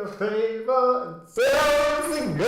a favor and say go.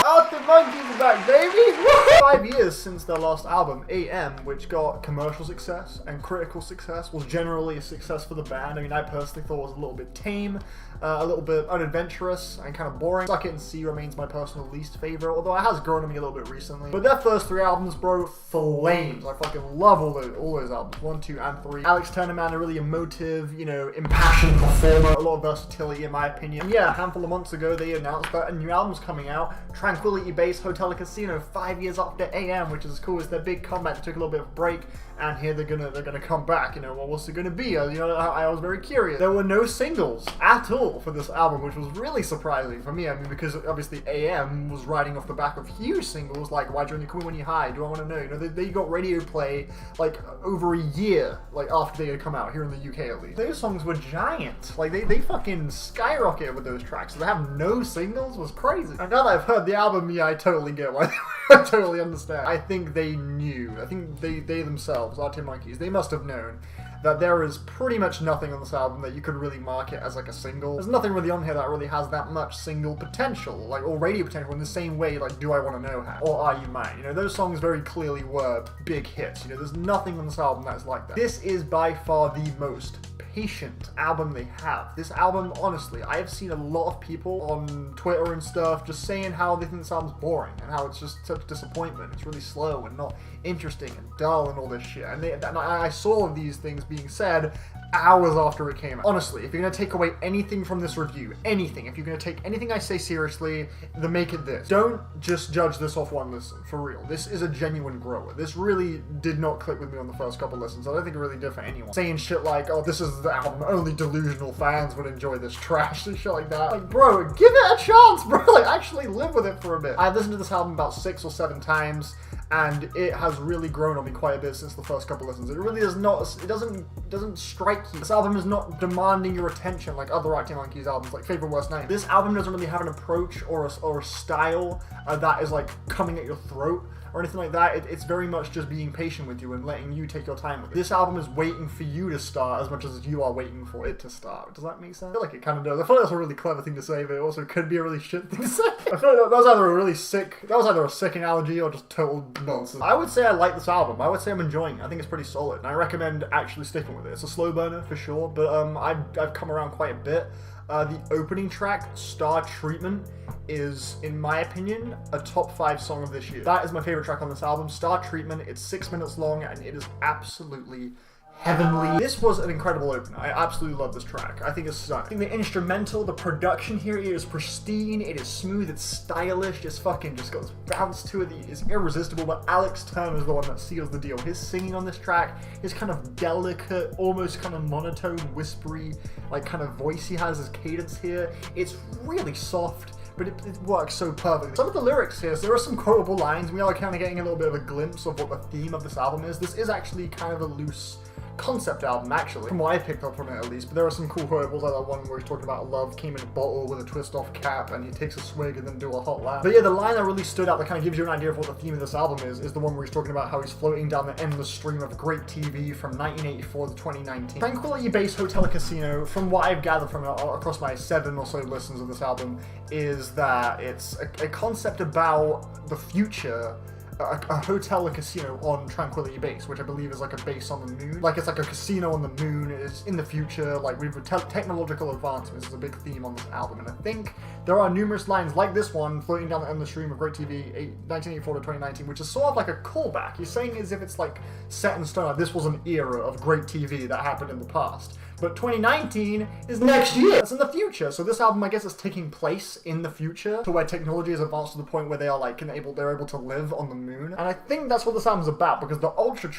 AOTY Monkeys are back, baby! 5 years since their last album, AM, which got commercial success and critical success, was generally a success for the band. I mean, I personally thought it was a little bit tame, a little bit unadventurous, and kind of boring. Suck It and See remains my personal least favorite, although it has grown on me a little bit recently. But their first 3 albums, bro, flames. I fucking love all those albums, 1, 2, and 3. Alex Turner, man, a really emotive, you know, impassioned performer, a lot of versatility in my opinion. And yeah, a handful of months ago, they announced that a new album's coming out, Tranquility Base Hotel Casino, 5 years after AM, which is cool. It's their big comeback. They took a little bit of a break, and here they're gonna come back. You know, well, what's it gonna be? You know, I was very curious. There were no singles at all for this album, which was really surprising for me. I mean, because obviously AM was riding off the back of huge singles like Why'd You Only Call Me When You're High, Do I Want to Know? You know, they got radio play like over a year like after they had come out here in the UK at least. Those songs were giant. Like they fucking skyrocketed with those tracks. So they have no singles was crazy. And now that I've heard the album, yeah, I totally get why. I totally understand. I think they knew. I think they themselves, AOTY Monkeys, they must have known that there is pretty much nothing on this album that you could really market as like a single. There's nothing really on here that really has that much single potential, like, or radio potential in the same way like Do I Want to Know How or Are You Mine. You know, those songs very clearly were big hits. You know, there's nothing on this album that's like that. This is by far the most patient album they have. This album, honestly, I have seen a lot of people on Twitter and stuff just saying how they think this album's boring and how it's just such disappointment. It's really slow and not interesting and dull and all this shit. And I saw these things being said hours after it came out. Honestly, if you're going to take away anything from this review, anything, if you're going to take anything I say seriously, then make it this. Don't just judge this off one listen, for real. This is a genuine grower. This really did not click with me on the first couple listens. I don't think it really did for anyone. Saying shit like, oh, this is the album, only delusional fans would enjoy this trash and shit like that. Like, bro, give it a chance, bro. Like, actually live with it for a bit. I've listened to this album about 6 or 7 times, and it has really grown on me quite a bit since the first couple listens. It really does not, it doesn't strike you. This album is not demanding your attention like other AOTY Monkeys albums, like Favorite Worst Name. This album doesn't really have an approach or a style that is like coming at your throat or anything like that. It's very much just being patient with you and letting you take your time with it. This album is waiting for you to start as much as you are waiting for it to start. Does that make sense? I feel like it kind of does. I feel like that's a really clever thing to say, but it also could be a really shit thing to say. I feel like that was either a sick analogy or just total nonsense. I would say I like this album. I would say I'm enjoying it. I think it's pretty solid, and I recommend actually sticking with it. It's a slow burner for sure, but I've come around quite a bit. The opening track, Star Treatment, is, in my opinion, a top 5 song of this year. That is my favorite track on this album, Star Treatment. It's 6 minutes long, and it is absolutely heavenly. This was an incredible opener. I absolutely love this track. I think it's stunning. I think the instrumental, the production here is pristine, it is smooth, it's stylish, it's fucking just got this bounce to it that is irresistible, but Alex Turner is the one that seals the deal. His singing on this track, his kind of delicate, almost kind of monotone, whispery, like kind of voice he has, his cadence here, it's really soft, but it works so perfectly. Some of the lyrics here, so there are some quotable lines. We are kind of getting a little bit of a glimpse of what the theme of this album is. This is actually kind of a loose concept album, actually, from what I picked up from it at least, but there are some cool quotables, like that one where he's talking about love came in a bottle with a twist off cap and he takes a swig and then do a hot lap. But yeah, the line that really stood out that kind of gives you an idea of what the theme of this album is the one where he's talking about how he's floating down the endless stream of great TV from 1984 to 2019. Tranquility Base Hotel Casino, from what I've gathered from it across my 7 or so listens of this album, is that it's a concept about the future, a hotel, a casino on Tranquility Base, which I believe is like a base on the moon. Like, it's like a casino on the moon. It's in the future. Like, we've technological advancements is a big theme on this album, and I think there are numerous lines like this one, floating down the endless stream of great TV, 1984 to 2019, which is sort of like a callback. He's saying as if it's like set in stone, like this was an era of great TV that happened in the past. But 2019 is next year. It's in the future. So this album, I guess, is taking place in the future, to where technology is advanced to the point where they are like they're able to live on the moon. And I think that's what this album's about, because the ultra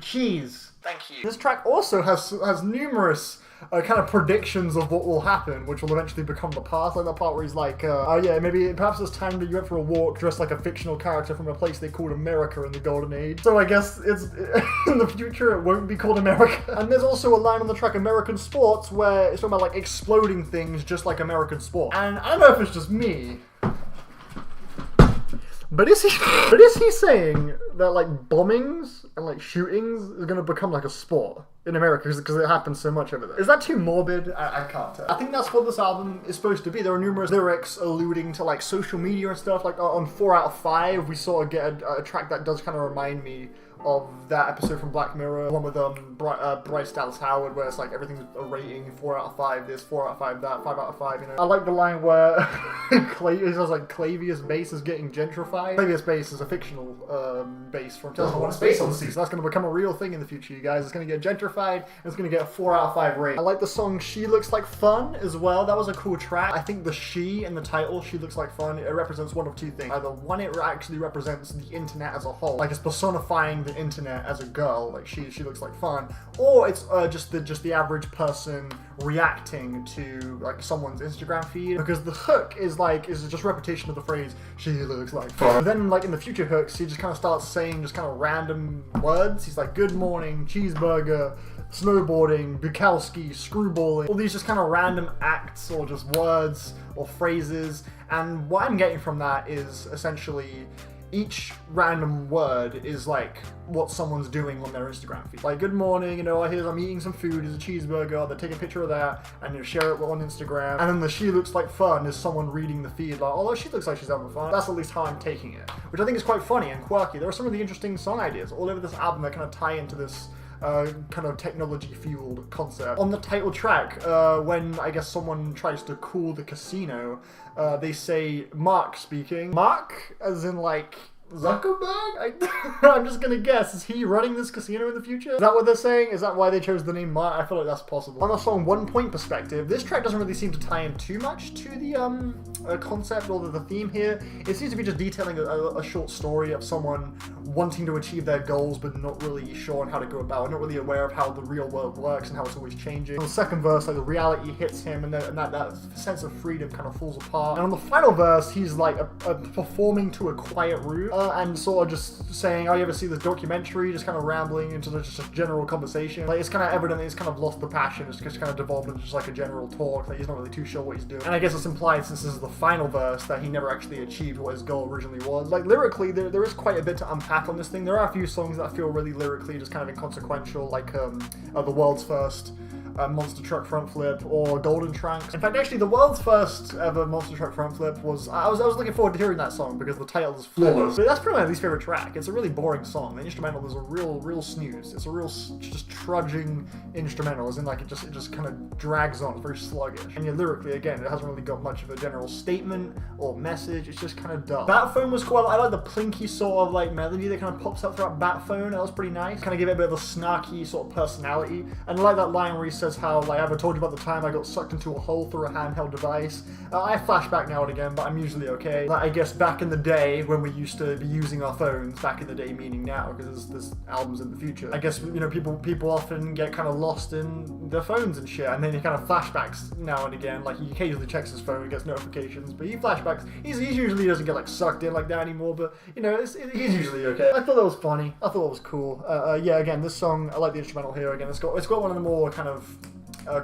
cheese. Thank you. This track also has numerous kind of predictions of what will happen, which will eventually become the past. Like that part where he's like, oh yeah, maybe perhaps it's time that you went for a walk dressed like a fictional character from a place they called America in the Golden Age. So I guess it's in the future it won't be called America. And there's also a line on the track American Sports where it's talking about like exploding things just like American sport. And I don't know if it's just me, but is he saying that like bombings and like shootings is gonna become like a sport in America because it happens so much over there. Is that too morbid? I can't tell. I think that's what this album is supposed to be. There are numerous lyrics alluding to like social media and stuff. Like on 4 out of 5, we sort of get a track that does kind of remind me of that episode from Black Mirror, one with Bryce Dallas Howard, where it's like everything's a rating, 4 out of 5 this, 4 out of 5 that, 5 out of 5, you know. I like the line where it says like Clavius Base is getting gentrified. Clavius Base is a fictional base from Tales of Space Odyssey, so that's going to become a real thing in the future, you guys. It's going to get gentrified, and it's going to get a 4 out of 5 rating. I like the song She Looks Like Fun as well. That was a cool track. I think the she in the title, She Looks Like Fun, it represents one of two things. Either one, it actually represents the internet as a whole, like it's personifying the internet as a girl, like she looks like fun, or it's just the average person reacting to like someone's Instagram feed, because the hook is just repetition of the phrase she looks like fun. But then like in the future hooks, he just kind of starts saying just kind of random words. He's like, good morning, cheeseburger, snowboarding, Bukowski, screwballing, all these just kind of random acts or just words or phrases. And what I'm getting from that is essentially each random word is like what someone's doing on their Instagram feed. Like, good morning, you know, I'm eating some food, it's a cheeseburger, they take a picture of that and you share it on Instagram. And then the she looks like fun is someone reading the feed like, oh, she looks like she's having fun. That's at least how I'm taking it, which I think is quite funny and quirky. There are some of the interesting song ideas all over this album that kind of tie into this kind of technology-fueled concept. On the title track, when I guess someone tries to cool the casino, they say Mark speaking. Mark, as in like Zuckerberg? I'm just gonna guess. Is he running this casino in the future? Is that what they're saying? Is that why they chose the name Mark? I feel like that's possible. On the song 1 Point Perspective, this track doesn't really seem to tie in too much to the concept or the theme here. It seems to be just detailing a short story of someone wanting to achieve their goals but not really sure on how to go about it, not really aware of how the real world works and how it's always changing. On the second verse, like the reality hits him and that sense of freedom kind of falls apart. And on the final verse, he's like performing to a quiet room. And sort of just saying, oh, you ever see this documentary? Just kind of rambling into just a general conversation. Like, it's kind of evident that he's kind of lost the passion. It's just kind of devolved into just like a general talk. Like, he's not really too sure what he's doing. And I guess it's implied, since this is the final verse, that he never actually achieved what his goal originally was. Like, lyrically, there is quite a bit to unpack on this thing. There are a few songs that feel really lyrically just kind of inconsequential, like The World's First Monster Truck Front Flip or Golden Trunks. In fact, actually, the world's first ever Monster Truck Front Flip was, I was looking forward to hearing that song because the title is flawless. But that's probably my least favorite track. It's a really boring song. The instrumental is a real snooze. It's a real just trudging instrumental, as in like it just kind of drags on. It's very sluggish. And yeah, lyrically, again, it hasn't really got much of a general statement or message. It's just kind of dull. Bat Phone was cool. I like the plinky sort of like melody that kind of pops up throughout Bat Phone. That was pretty nice. Kind of give it a bit of a snarky sort of personality. And I like that line where he says how, like, I ever told you about the time I got sucked into a hole through a handheld device. I flashback now and again, but I'm usually okay. Like, I guess back in the day when we used to be using our phones, back in the day meaning now, because this album's in the future. I guess, you know, people often get kind of lost in their phones and shit, and then he kind of flashbacks now and again. Like, he occasionally checks his phone and gets notifications, but he flashbacks. He usually doesn't get like sucked in like that anymore, but you know, he's usually okay. I thought that was funny. I thought it was cool. Yeah, again, this song, I like the instrumental here. Again, it's got one of the more kind of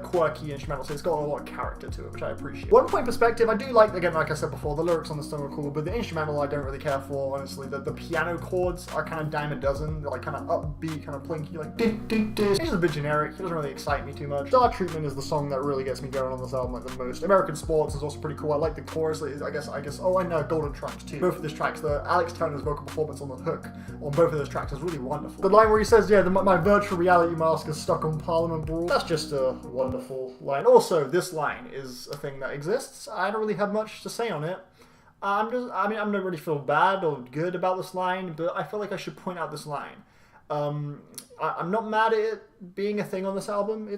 quirky instrumental, so it's got a lot of character to it, which I appreciate. 1 Point Perspective, I do like, again, like I said before, the lyrics on the song are cool, but the instrumental I don't really care for, honestly. The piano chords are kind of dime a dozen. They're like kind of upbeat, kind of plinky, like it's just a bit generic. It doesn't really excite me too much. Star Treatment is the song that really gets me going on this album like the most. American Sports is also pretty cool. I like the chorus. I guess. Oh, and Golden Trunks too. Both of these tracks, the Alex Turner's vocal performance on the hook on both of those tracks is really wonderful. The line where he says, yeah, my virtual reality mask is stuck on Parliament Brawl. That's just a wonderful line. Also, this line is a thing that exists. I don't really have much to say on it. I don't really feel bad or good about this line, but I feel like I should point out this line. I'm not mad at it being a thing on this album.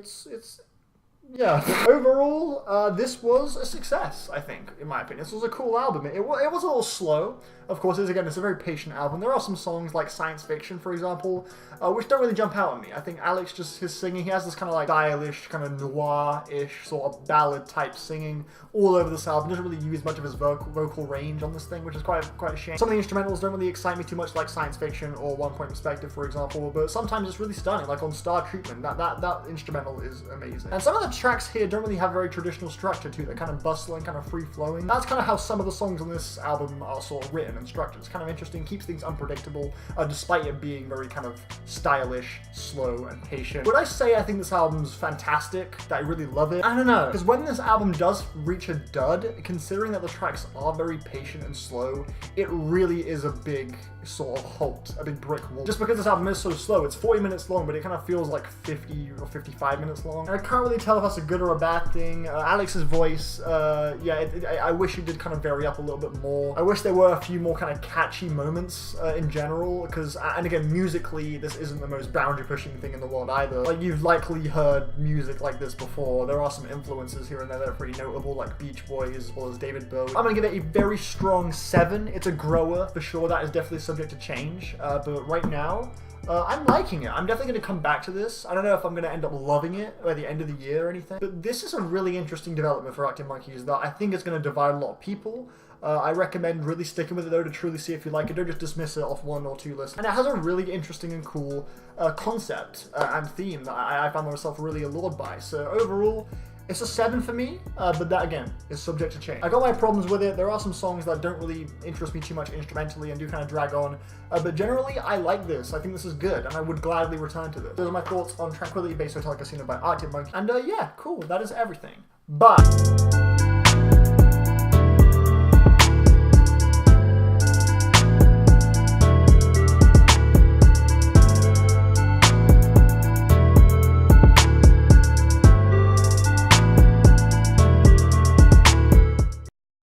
Yeah. Overall, this was a success, I think, in my opinion. This was a cool album. It was a little slow. Of course, it's a very patient album. There are some songs like Science Fiction, for example, which don't really jump out at me. I think Alex, just his singing, he has this kind of like stylish, kind of noir-ish sort of ballad-type singing all over this album. He doesn't really use much of his vocal range on this thing, which is quite a shame. Some of the instrumentals don't really excite me too much, like Science Fiction or 1 Point Perspective, for example, but sometimes it's really stunning, like on Star Treatment. That instrumental is amazing. And some of the tracks here don't really have very traditional structure to it. They're kind of bustling, kind of free-flowing. That's kind of how some of the songs on this album are sort of written and structured. It's kind of interesting, keeps things unpredictable, despite it being very kind of stylish, slow, and patient. Would I say I think this album's fantastic, that I really love it? I don't know, because when this album does reach a dud, considering that the tracks are very patient and slow, it really is a big sort of halt, a big brick wall. Just because this album is so slow, it's 40 minutes long, but it kind of feels like 50 or 55 minutes long. And I can't really tell if that's a good or a bad thing. Alex's voice, yeah, I wish he did kind of vary up a little bit more. I wish there were a few more kind of catchy moments in general, because, and again, musically, this isn't the most boundary-pushing thing in the world either. Like, you've likely heard music like this before. There are some influences here and there that are pretty notable, like Beach Boys as well as David Bowie. I'm gonna give it a very strong 7. It's a grower, for sure. That is definitely subject to change, but right now, I'm liking it. I'm definitely going to come back to this. I don't know if I'm going to end up loving it by the end of the year or anything, but this is a really interesting development for Arctic Monkeys that I think is going to divide a lot of people. I recommend really sticking with it though to truly see if you like it. Don't just dismiss it off 1 or 2 lists. And it has a really interesting and cool concept and theme that I found myself really allured by. So overall, it's a 7 for me, but that, again, is subject to change. I got my problems with it. There are some songs that don't really interest me too much instrumentally and do kind of drag on, but generally, I like this. I think this is good, and I would gladly return to this. Those are my thoughts on Tranquility Base Hotel Casino by Arctic Monkeys. And yeah, cool, that is everything. Bye!